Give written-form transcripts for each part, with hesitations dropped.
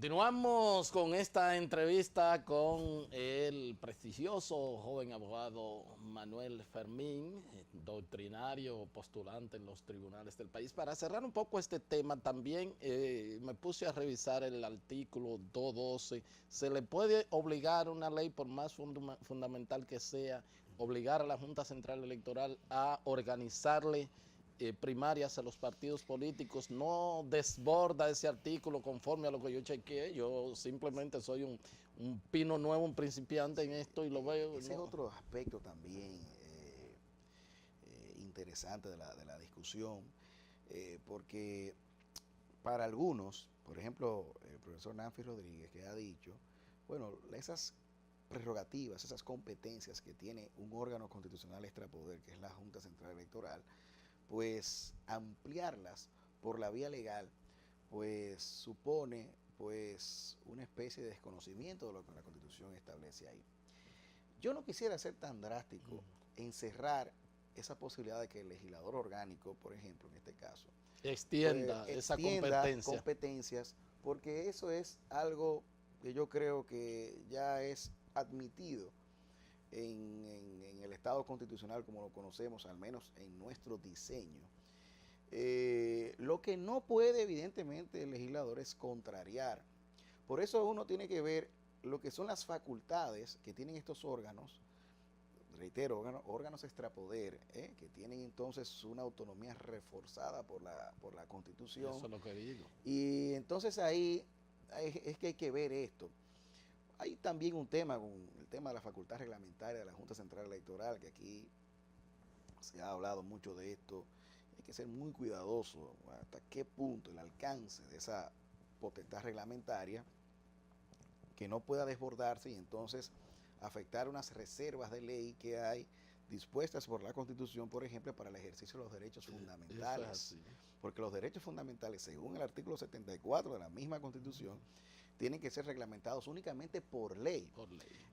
Continuamos con esta entrevista con el prestigioso joven abogado Manuel Fermín, doctrinario, postulante en los tribunales del país. Para cerrar un poco este tema, también me puse a revisar el artículo 212. ¿Se le puede obligar una ley, por más fundamental que sea, obligar a la Junta Central Electoral a organizarle primarias a los partidos políticos? No desborda ese artículo conforme a lo que yo chequeé. Yo simplemente soy un pino nuevo, un principiante en esto y lo veo. Ese ¿no? es otro aspecto también interesante de la discusión, porque para algunos, por ejemplo, el profesor Nanfi Rodríguez, que ha dicho, bueno, esas prerrogativas, esas competencias que tiene un órgano constitucional extrapoder, que es la Junta Central Electoral, pues ampliarlas por la vía legal, pues supone pues una especie de desconocimiento de lo que la Constitución establece ahí. Yo no quisiera ser tan drástico en cerrar esa posibilidad de que el legislador orgánico, por ejemplo, en este caso, Extienda pues, esa competencia. competencias, porque eso es algo que yo creo que ya es admitido en el Estado constitucional como lo conocemos, al menos en nuestro diseño. Lo que no puede evidentemente el legislador es contrariar. Por eso uno tiene que ver lo que son las facultades que tienen estos órganos, reitero, órganos extrapoder, que tienen entonces una autonomía reforzada por la Constitución. Eso es lo que digo. Y entonces ahí es que hay que ver esto. Hay también un tema con el tema de la facultad reglamentaria de la Junta Central Electoral, que aquí se ha hablado mucho de esto. Hay que ser muy cuidadoso hasta qué punto el alcance de esa potestad reglamentaria que no pueda desbordarse y entonces afectar unas reservas de ley que hay dispuestas por la Constitución, por ejemplo, para el ejercicio de los derechos fundamentales. Porque los derechos fundamentales, según el artículo 74 de la misma Constitución, tienen que ser reglamentados únicamente por ley.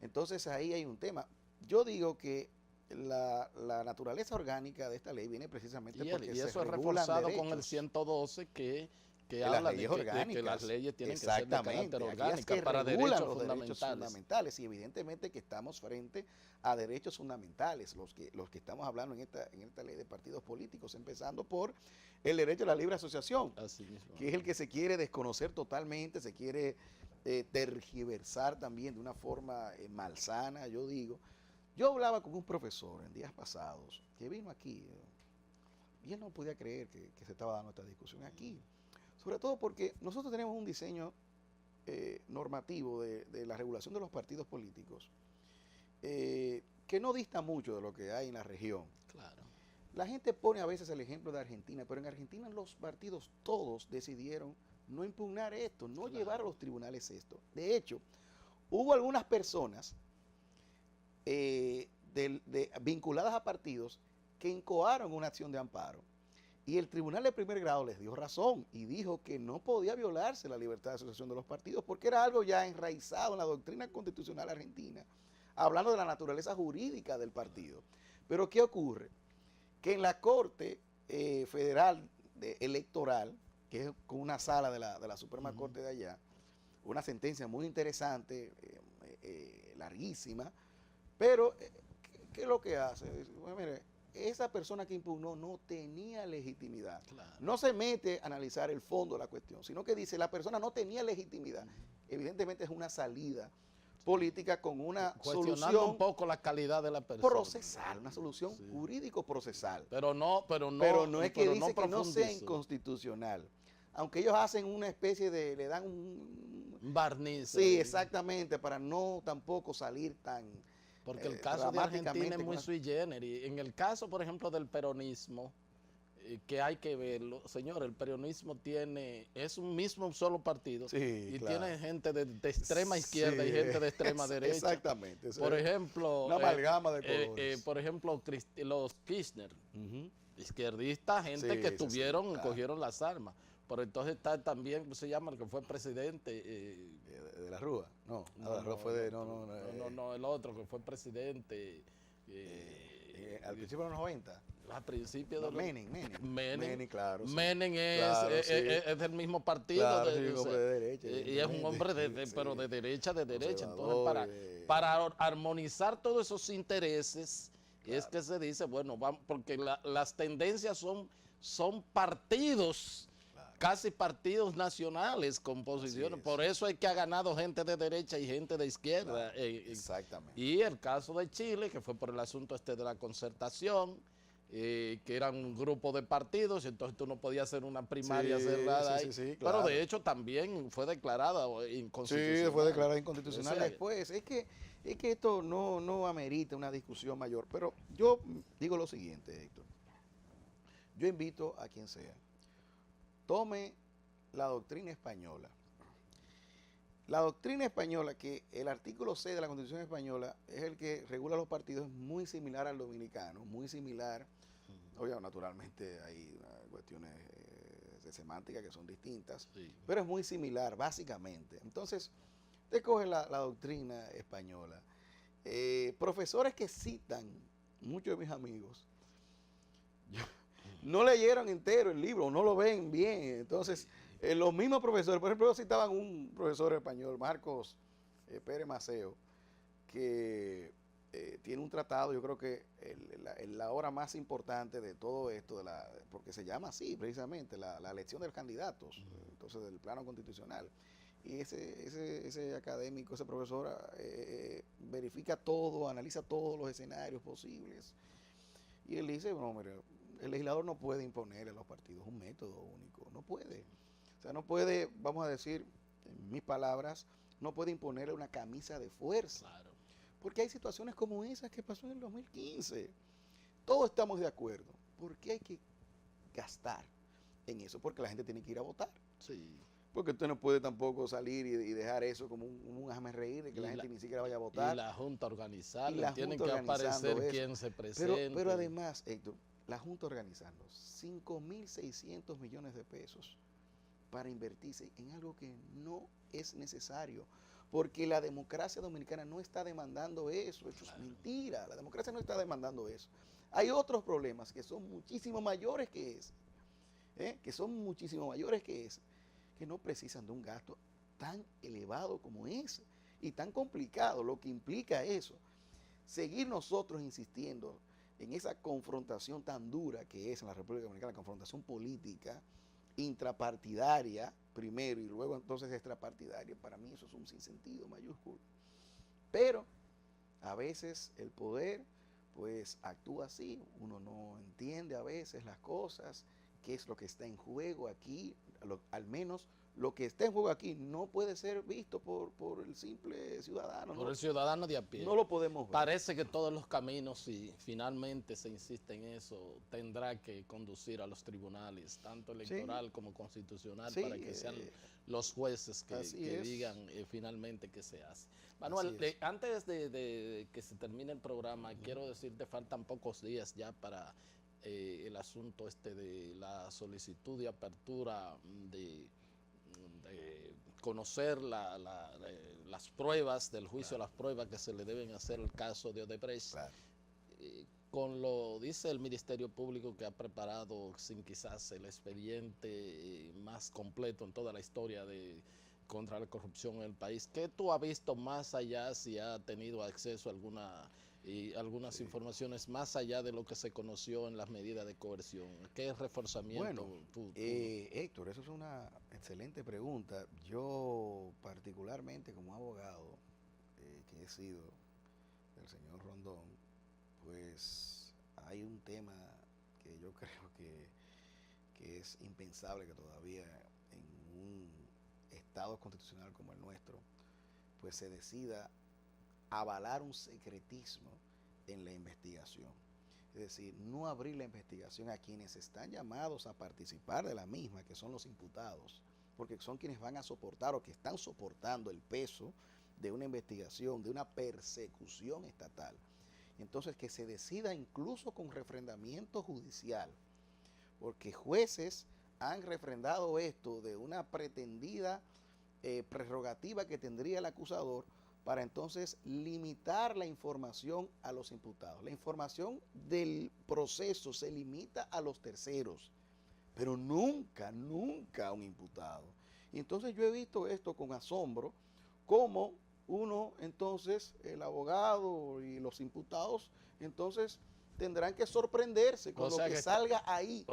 Entonces ahí hay un tema. Yo digo que la naturaleza orgánica de esta ley viene precisamente porque y eso se es reforzado con el 112 que habla de que las leyes tienen que ser de carácter orgánica para derechos fundamentales. Y evidentemente que estamos frente a derechos fundamentales, los que estamos hablando en esta ley de partidos políticos, empezando por el derecho a la libre asociación, que es el que se quiere desconocer totalmente, se quiere tergiversar también de una forma malsana, yo digo. Yo hablaba con un profesor en días pasados que vino aquí y él no podía creer que se estaba dando esta discusión aquí. Sobre todo porque nosotros tenemos un diseño normativo de la regulación de los partidos políticos que no dista mucho de lo que hay en la región. Claro. La gente pone a veces el ejemplo de Argentina, pero en Argentina los partidos todos decidieron no impugnar esto, no llevar a los tribunales esto. De hecho, hubo algunas personas vinculadas a partidos que incoaron una acción de amparo. Y el tribunal de primer grado les dio razón y dijo que no podía violarse la libertad de asociación de los partidos porque era algo ya enraizado en la doctrina constitucional argentina, hablando de la naturaleza jurídica del partido. Pero ¿qué ocurre? Que en la Corte Federal Electoral, que es con una sala de la Suprema Corte de allá, una sentencia muy interesante, larguísima, pero ¿qué es lo que hace? Bueno, mire, esa persona que impugnó no tenía legitimidad. Claro. No se mete a analizar el fondo de la cuestión, sino que dice la persona no tenía legitimidad. Evidentemente es una salida política con una solución un poco la calidad de la persona. Procesal, una solución jurídico-procesal. Pero no es que dice que no sea inconstitucional. Aunque ellos hacen una especie de, le dan un barniz. Sí, exactamente, para no tampoco salir tan... Porque el caso de Argentina es muy sui generis. En el caso, por ejemplo, del peronismo, que hay que verlo, señor, el peronismo es un mismo solo partido y tiene gente de extrema izquierda y gente de extrema derecha. Exactamente. Por ejemplo, una amalgama de colores. Por ejemplo, los Kirchner, izquierdistas, gente que cogieron las armas. Pero entonces está también, ¿cómo se llama? El que fue presidente. ¿De la Rúa? No, la Rúa fue de... No, el otro que fue presidente. Al principio de los 90. a principios No, de los... Menem, claro. Sí. Menem Claro, sí. es del mismo partido. Claro, sí, un hombre de derecha. Y es un hombre, sí, pero de derecha. Entonces, conservador, para armonizar todos esos intereses, claro. es que se dice, bueno, vamos, porque las tendencias son partidos, Claro. casi partidos nacionales con posiciones. Por eso es que ha ganado gente de derecha y gente de izquierda. Claro, exactamente. Y el caso de Chile, que fue por el asunto de la concertación, que eran un grupo de partidos, y entonces tú no podías hacer una primaria cerrada ahí. Claro. Pero de hecho también fue declarada inconstitucional. Sí, fue declarada inconstitucional O sea, después. Es que esto no amerita una discusión mayor. Pero yo digo lo siguiente, Héctor. Yo invito a quien sea, tome la doctrina española. La doctrina española, que el artículo 6 de la Constitución española es el que regula los partidos, es muy similar al dominicano, muy similar. Oye, naturalmente hay cuestiones de semántica que son distintas, sí. Pero es muy similar, básicamente. Entonces, usted coge la doctrina española. Profesores que citan, muchos de mis amigos, no leyeron entero el libro, no lo ven bien. Entonces, los mismos profesores, por ejemplo, citaban un profesor español, Marcos Pérez Maceo, que tiene un tratado, yo creo que la obra más importante de todo esto, porque se llama así precisamente, la elección de los candidatos, entonces del plano constitucional. Y ese académico, ese profesor, verifica todo, analiza todos los escenarios posibles. Y él dice, no, mire, el legislador no puede imponer a los partidos un método único, no puede. O sea, no puede, vamos a decir, en mis palabras, no puede imponerle una camisa de fuerza. Claro. Porque hay situaciones como esas que pasó en el 2015. Todos estamos de acuerdo. ¿Por qué hay que gastar en eso? Porque la gente tiene que ir a votar. Sí. Porque usted no puede tampoco salir y dejar eso como un hazme reír de que la gente ni siquiera vaya a votar. Y la Junta organizando, tienen Junta que aparecer eso. quien se presente. Pero además, Héctor, la Junta organizando 5.600 millones de pesos para invertirse en algo que no es necesario. Porque la democracia dominicana no está demandando eso. Eso es mentira. La democracia no está demandando eso. Hay otros problemas que son muchísimo mayores que ese. Que no precisan de un gasto tan elevado como ese y tan complicado, lo que implica eso. Seguir nosotros insistiendo en esa confrontación tan dura que es en la República Dominicana, la confrontación política, intrapartidaria primero y luego entonces extrapartidaria, para mí eso es un sinsentido mayúsculo. Pero a veces el poder pues actúa así, uno no entiende a veces las cosas, qué es lo que está en juego aquí, al menos lo que está en juego aquí no puede ser visto por el simple ciudadano. Por el ciudadano de a pie. No lo podemos ver. Parece que todos los caminos, si finalmente se insiste en eso, tendrá que conducir a los tribunales, tanto electoral como constitucional, para que sean los jueces que digan finalmente qué se hace. Manuel, antes de que se termine el programa, quiero decirte, faltan pocos días ya para el asunto de la solicitud de apertura de conocer las pruebas del juicio, las pruebas que se le deben hacer al caso de Odebrecht. Claro. Con lo dice el Ministerio Público, que ha preparado sin quizás el expediente más completo en toda la historia contra la corrupción en el país. ¿Qué tú has visto más allá, si ha tenido acceso a algunas informaciones más allá de lo que se conoció en las medidas de coerción? ¿Qué reforzamiento? Bueno, Héctor, eso es una excelente pregunta. Yo particularmente como abogado que he sido del señor Rondón, pues hay un tema que yo creo que es impensable que todavía en un estado constitucional como el nuestro, pues se decida avalar un secretismo en la investigación. Es decir, no abrir la investigación a quienes están llamados a participar de la misma, que son los imputados, porque son quienes van a soportar o que están soportando el peso de una investigación, de una persecución estatal. Entonces, que se decida incluso con refrendamiento judicial, porque jueces han refrendado esto de una pretendida prerrogativa que tendría el acusador para entonces limitar la información a los imputados. La información del proceso se limita a los terceros, pero nunca, nunca a un imputado. Y entonces yo he visto esto con asombro, como uno, entonces, el abogado y los imputados, entonces tendrán que sorprenderse con lo que salga ahí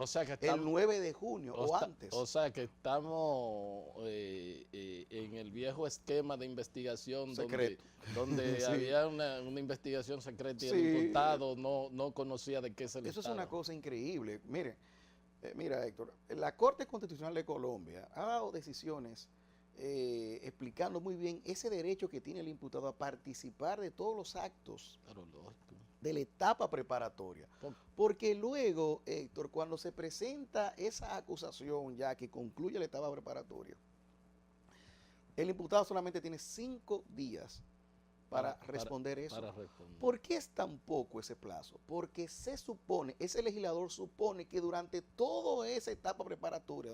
el 9 de junio o antes. O sea que estamos en el viejo esquema de investigación donde sí. Había una investigación secreta y sí. El imputado no conocía de qué se le Eso estaba. Es una cosa increíble. Mira, Héctor, la Corte Constitucional de Colombia ha dado decisiones explicando muy bien ese derecho que tiene el imputado a participar de todos los actos de la etapa preparatoria. Porque luego, Héctor, cuando se presenta esa acusación ya que concluye la etapa preparatoria, el imputado solamente tiene 5 días para responder eso. ¿Por qué es tan poco ese plazo? Porque se supone, ese legislador supone que durante toda esa etapa preparatoria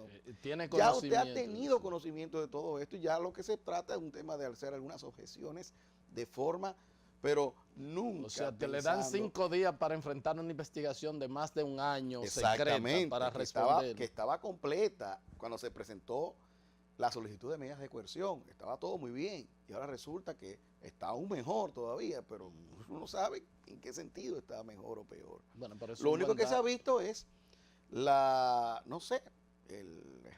ya usted ha tenido conocimiento de todo esto y ya lo que se trata es un tema de hacer algunas objeciones de forma, pero nunca. O sea, te le dan 5 días para enfrentar una investigación de más de un año secreta para responder. Que estaba completa cuando se presentó la solicitud de medidas de coerción, estaba todo muy bien y ahora resulta que está aún mejor todavía, pero uno no sabe en qué sentido está mejor o peor. Bueno, pero lo único que se ha visto es el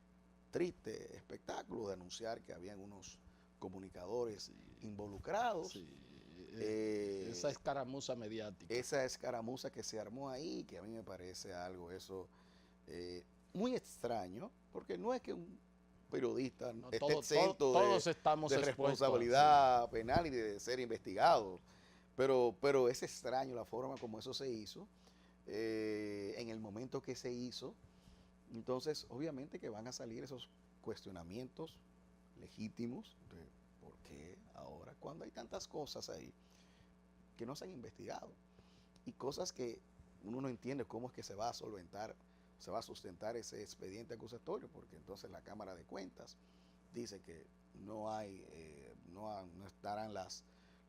triste espectáculo de anunciar que habían unos comunicadores involucrados. Sí. Esa escaramuza mediática. Esa escaramuza que se armó ahí, que a mí me parece algo muy extraño, porque no es que un periodista esté exento todos estamos de responsabilidad penal y de ser investigado, pero es extraño la forma como eso se hizo, en el momento que se hizo. Entonces obviamente que van a salir esos cuestionamientos legítimos de por qué ahora, cuando hay tantas cosas ahí que no se han investigado y cosas que uno no entiende cómo es que se va a solventar, se va a sustentar ese expediente acusatorio, porque entonces la Cámara de Cuentas dice que no estarán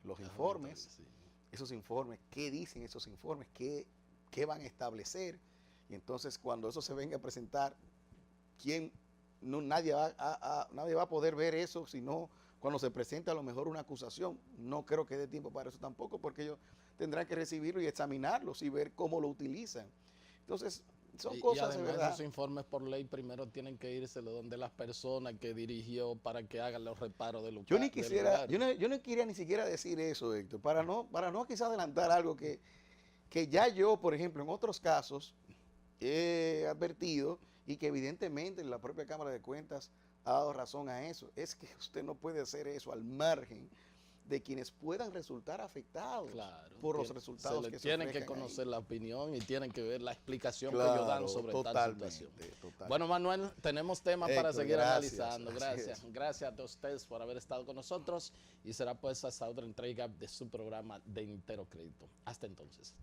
los informes, sí. Esos informes, ¿qué dicen esos informes? ¿Qué van a establecer? Y entonces cuando eso se venga a presentar, nadie va a poder ver eso, sino cuando se presente a lo mejor una acusación. No creo que dé tiempo para eso tampoco, porque ellos tendrán que recibirlo y examinarlos y ver cómo lo utilizan. Entonces, son cosas, y además, de verdad. Esos informes por ley primero tienen que irse donde las personas que dirigió para que hagan los reparos del lugar. Yo no quería ni siquiera decir eso, Héctor, para no quizás adelantar algo que ya yo, por ejemplo, en otros casos he advertido y que evidentemente la propia Cámara de Cuentas ha dado razón a eso. Es que usted no puede hacer eso al margen de quienes puedan resultar afectados por los resultados que se tienen que conocer ahí. La opinión y tienen que ver la explicación que ellos dan sobre tal situación. Bueno, Manuel, tenemos temas para seguir analizando. Gracias a ustedes por haber estado con nosotros y será pues hasta otra entrega de su programa de Entero Crédito. Hasta entonces.